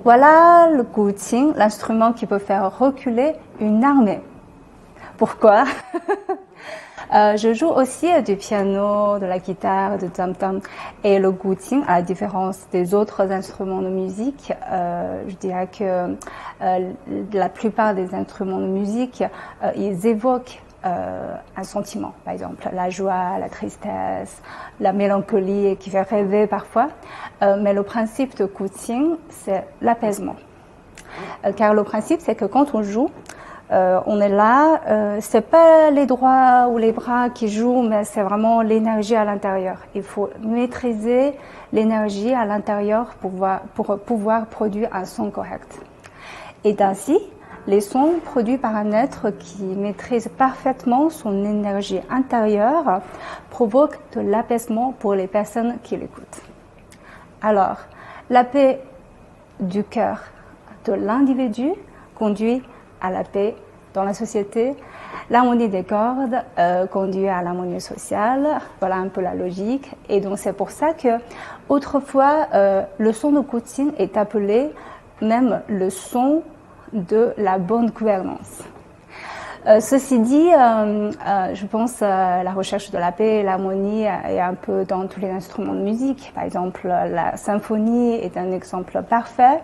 Voilà le guqin, l'instrument qui peut faire reculer une armée. Pourquoi? Je joue aussi du piano, de la guitare, du tam-tam. Et le guqin, à la différence des autres instruments de musique, je dirais que la plupart des instruments de musique, ils évoquent un sentiment, par exemple la joie, la tristesse, la mélancolie qui fait rêver parfois. Mais le principe de guqin, c'est l'apaisement. Car le principe, c'est que quand on joue, on est là, c'est pas les doigts ou les bras qui jouent, mais c'est vraiment l'énergie à l'intérieur. Il faut maîtriser l'énergie à l'intérieur pour pouvoir produire un son correct. Et ainsi, les sons produits par un être qui maîtrise parfaitement son énergie intérieure provoquent de l'apaisement pour les personnes qui l'écoutent. Alors, la paix du cœur de l'individu conduit à la paix dans la société. L'harmonie des cordes conduit à l'harmonie sociale. Voilà un peu la logique. Et donc c'est pour ça que autrefois le son de guqin est appelé même le son de la bonne gouvernance. Ceci dit, je pense la recherche de la paix et l'harmonie est un peu dans tous les instruments de musique. Par exemple, la symphonie est un exemple parfait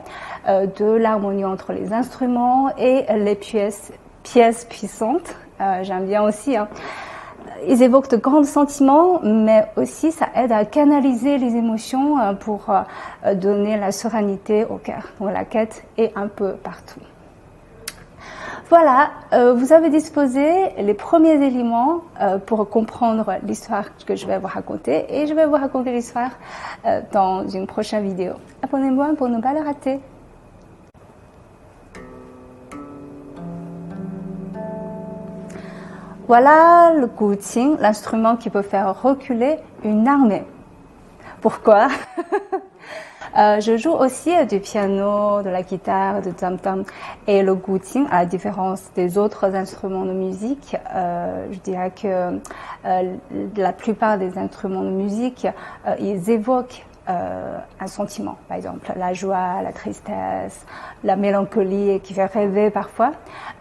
de l'harmonie entre les instruments et les pièces puissantes. J'aime bien aussi. Ils évoquent de grands sentiments, mais aussi ça aide à canaliser les émotions pour donner la sérénité au cœur. Donc la quête est un peu partout. Voilà, vous avez disposé les premiers éléments pour comprendre l'histoire que je vais vous raconter, et je vais vous raconter l'histoire dans une prochaine vidéo. Abonnez-moi pour ne pas le rater. Voilà le guqin, l'instrument qui peut faire reculer une armée. Pourquoi? Je joue aussi du piano, de la guitare, du tam-tam. Et le guqin, à la différence des autres instruments de musique, je dirais que la plupart des instruments de musique, ils évoquent un sentiment, par exemple la joie, la tristesse, la mélancolie qui fait rêver parfois.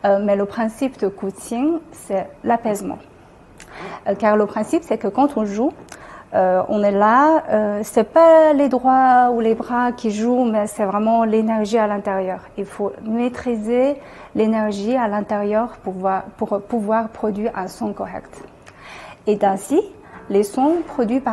Mais le principe de guqin, c'est l'apaisement. Car le principe, c'est que quand on joue, on est là, c'est pas les doigts ou les bras qui jouent, mais c'est vraiment l'énergie à l'intérieur. Il faut maîtriser l'énergie à l'intérieur pour pouvoir produire un son correct. Et ainsi, les sons produits par